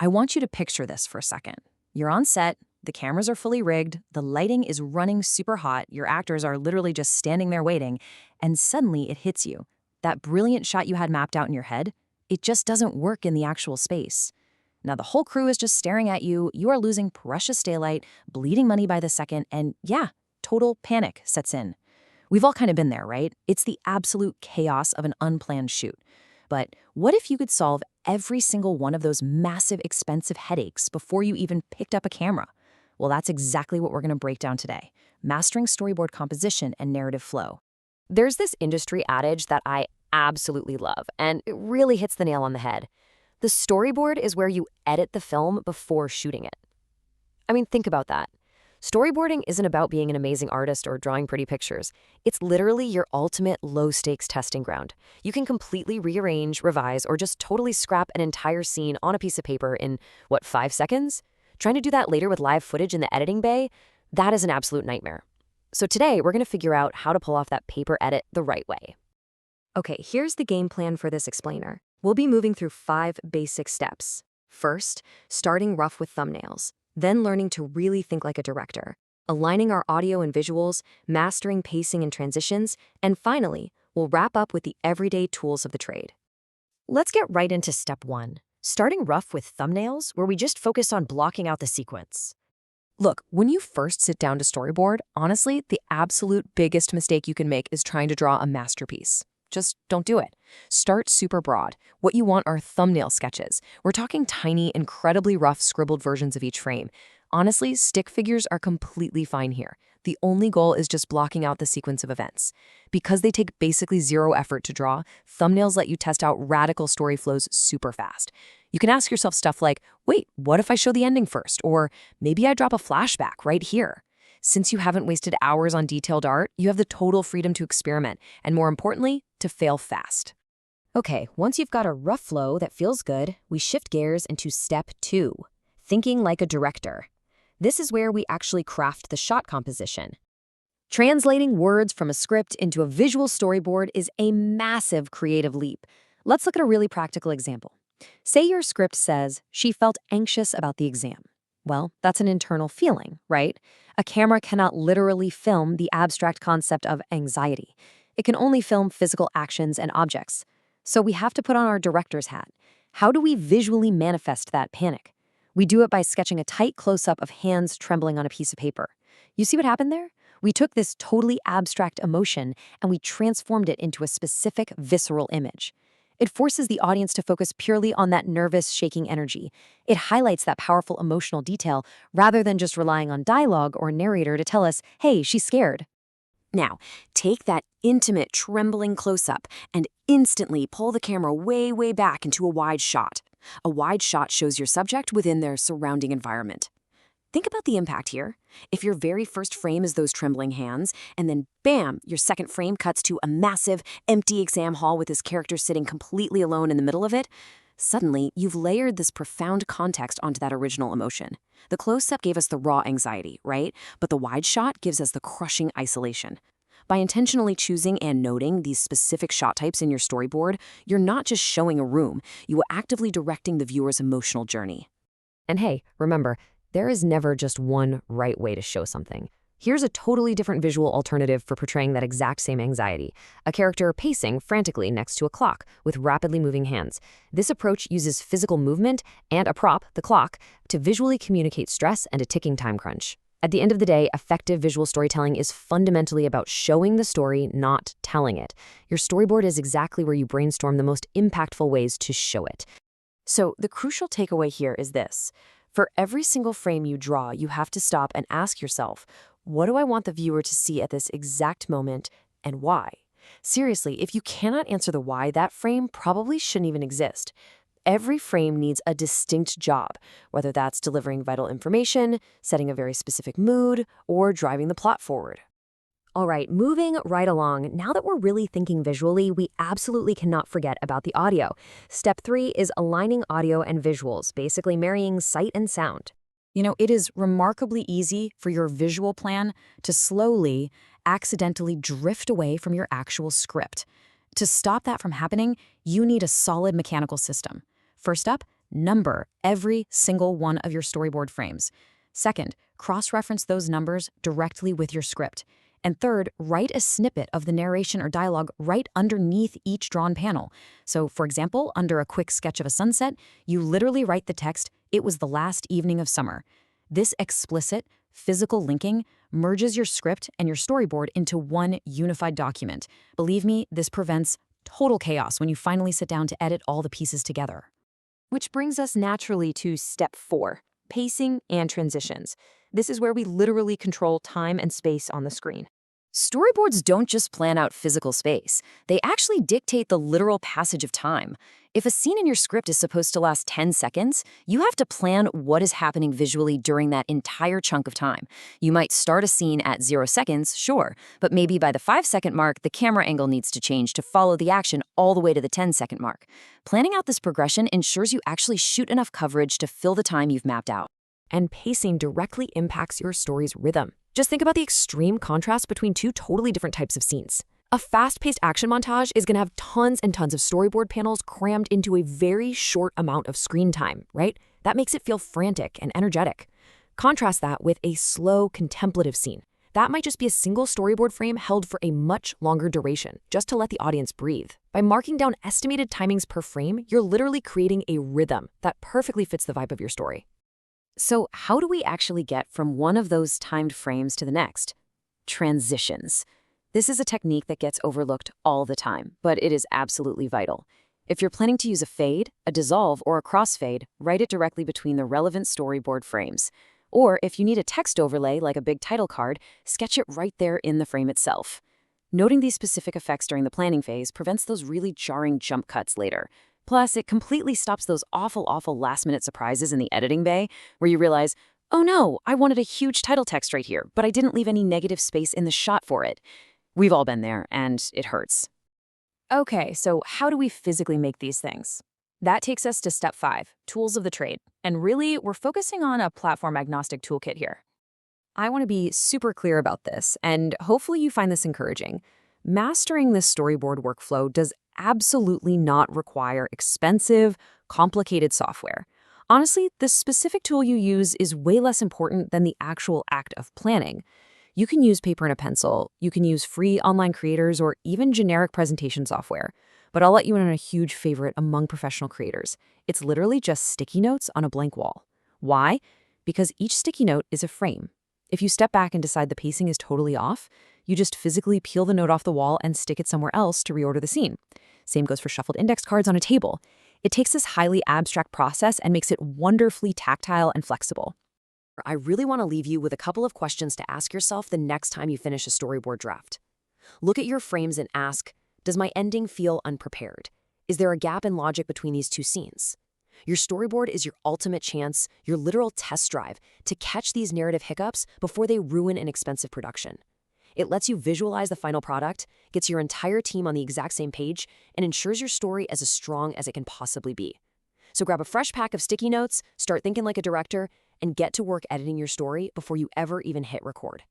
I want you to picture this for a second. You're on set, the cameras are fully rigged, the lighting is running super hot, your actors are literally just standing there waiting, and suddenly it hits you. That brilliant shot you had mapped out in your head, it just doesn't work in the actual space. Now the whole crew is just staring at you, you are losing precious daylight, bleeding money by the second, and yeah, total panic sets in. We've all kind of been there, right? It's the absolute chaos of an unplanned shoot. But what if you could solve every single one of those massive, expensive headaches before you even picked up a camera? Well, that's exactly what we're going to break down today, mastering storyboard composition and narrative flow. There's this industry adage that I absolutely love, and it really hits the nail on the head. The storyboard is where you edit the film before shooting it. I mean, think about that. Storyboarding isn't about being an amazing artist or drawing pretty pictures. It's literally your ultimate low-stakes testing ground. You can completely rearrange, revise, or just totally scrap an entire scene on a piece of paper in, 5 seconds? Trying to do that later with live footage in the editing bay? That is an absolute nightmare. So today, we're going to figure out how to pull off that paper edit the right way. Okay, here's the game plan for this explainer. We'll be moving through 5 basic steps. First, starting rough with thumbnails. Then learning to really think like a director, aligning our audio and visuals, mastering pacing and transitions, and finally, we'll wrap up with the everyday tools of the trade. Let's get right into step 1, starting rough with thumbnails, where we just focus on blocking out the sequence. Look, when you first sit down to storyboard, honestly, the absolute biggest mistake you can make is trying to draw a masterpiece. Just don't do it. Start super broad. What you want are thumbnail sketches. We're talking tiny, incredibly rough scribbled versions of each frame. Honestly, stick figures are completely fine here. The only goal is just blocking out the sequence of events. Because they take basically zero effort to draw, thumbnails let you test out radical story flows super fast. You can ask yourself stuff like, wait, what if I show the ending first? Or maybe I drop a flashback right here. Since you haven't wasted hours on detailed art, you have the total freedom to experiment, and more importantly, to fail fast. Okay, once you've got a rough flow that feels good, we shift gears into step 2, thinking like a director. This is where we actually craft the shot composition. Translating words from a script into a visual storyboard is a massive creative leap. Let's look at a really practical example. Say your script says, she felt anxious about the exam. Well, that's an internal feeling, right? A camera cannot literally film the abstract concept of anxiety. It can only film physical actions and objects. So we have to put on our director's hat. How do we visually manifest that panic? We do it by sketching a tight close-up of hands trembling on a piece of paper. You see what happened there? We took this totally abstract emotion and we transformed it into a specific visceral image. It forces the audience to focus purely on that nervous, shaking energy. It highlights that powerful emotional detail rather than just relying on dialogue or narrator to tell us, hey, she's scared. Now, take that intimate, trembling close-up and instantly pull the camera way, way back into a wide shot. A wide shot shows your subject within their surrounding environment. Think about the impact here. If your very first frame is those trembling hands, and then bam, your second frame cuts to a massive, empty exam hall with this character sitting completely alone in the middle of it, suddenly you've layered this profound context onto that original emotion. The close-up gave us the raw anxiety, right? But the wide shot gives us the crushing isolation. By intentionally choosing and noting these specific shot types in your storyboard, you're not just showing a room, you are actively directing the viewer's emotional journey. And hey, remember, there is never just one right way to show something. Here's a totally different visual alternative for portraying that exact same anxiety. A character pacing frantically next to a clock with rapidly moving hands. This approach uses physical movement and a prop, the clock, to visually communicate stress and a ticking time crunch. At the end of the day, effective visual storytelling is fundamentally about showing the story, not telling it. Your storyboard is exactly where you brainstorm the most impactful ways to show it. So the crucial takeaway here is this. For every single frame you draw, you have to stop and ask yourself, what do I want the viewer to see at this exact moment and why? Seriously, if you cannot answer the why, that frame probably shouldn't even exist. Every frame needs a distinct job, whether that's delivering vital information, setting a very specific mood, or driving the plot forward. All right, moving right along, now that we're really thinking visually, we absolutely cannot forget about the audio. Step 3 is aligning audio and visuals, basically marrying sight and sound. You know, it is remarkably easy for your visual plan to slowly, accidentally drift away from your actual script. To stop that from happening, you need a solid mechanical system. First up, Number every single one of your storyboard frames. Second, cross-reference those numbers directly with your script. And third, write a snippet of the narration or dialogue right underneath each drawn panel. So, for example, under a quick sketch of a sunset, you literally write the text, "It was the last evening of summer." This explicit, physical linking merges your script and your storyboard into one unified document. Believe me, this prevents total chaos when you finally sit down to edit all the pieces together. Which brings us naturally to step 4, pacing and transitions. This is where we literally control time and space on the screen. Storyboards don't just plan out physical space, they actually dictate the literal passage of time. If a scene in your script is supposed to last 10 seconds, you have to plan what is happening visually during that entire chunk of time. You might start a scene at 0 seconds, sure, but maybe by the 5-second mark, the camera angle needs to change to follow the action all the way to the 10-second mark. Planning out this progression ensures you actually shoot enough coverage to fill the time you've mapped out. And pacing directly impacts your story's rhythm. Just think about the extreme contrast between two totally different types of scenes. A fast-paced action montage is going to have tons and tons of storyboard panels crammed into a very short amount of screen time, right? That makes it feel frantic and energetic. Contrast that with a slow, contemplative scene. That might just be a single storyboard frame held for a much longer duration, just to let the audience breathe. By marking down estimated timings per frame, you're literally creating a rhythm that perfectly fits the vibe of your story. So how do we actually get from one of those timed frames to the next? Transitions. This is a technique that gets overlooked all the time, but it is absolutely vital. If you're planning to use a fade, a dissolve, or a crossfade, write it directly between the relevant storyboard frames. Or if you need a text overlay like a big title card, sketch it right there in the frame itself. Noting these specific effects during the planning phase prevents those really jarring jump cuts later. Plus, it completely stops those awful last-minute surprises in the editing bay where you realize, oh no, I wanted a huge title text right here, but I didn't leave any negative space in the shot for it. We've all been there, and it hurts. Okay, so how do we physically make these things? That takes us to step 5, tools of the trade. And really, we're focusing on a platform-agnostic toolkit here. I want to be super clear about this, and hopefully you find this encouraging. Mastering this storyboard workflow does absolutely not require expensive, complicated software. Honestly, the specific tool you use is way less important than the actual act of planning. You can use paper and a pencil, you can use free online creators, or even generic presentation software. But I'll let you in on a huge favorite among professional creators. It's literally just sticky notes on a blank wall. Why? Because each sticky note is a frame. If you step back and decide the pacing is totally off, you just physically peel the note off the wall and stick it somewhere else to reorder the scene. Same goes for shuffled index cards on a table. It takes this highly abstract process and makes it wonderfully tactile and flexible. I really want to leave you with a couple of questions to ask yourself the next time you finish a storyboard draft. Look at your frames and ask, does my ending feel unprepared? Is there a gap in logic between these two scenes? Your storyboard is your ultimate chance, your literal test drive, to catch these narrative hiccups before they ruin an expensive production. It lets you visualize the final product, gets your entire team on the exact same page, and ensures your story as strong as it can possibly be. So grab a fresh pack of sticky notes, start thinking like a director, and get to work editing your story before you ever even hit record.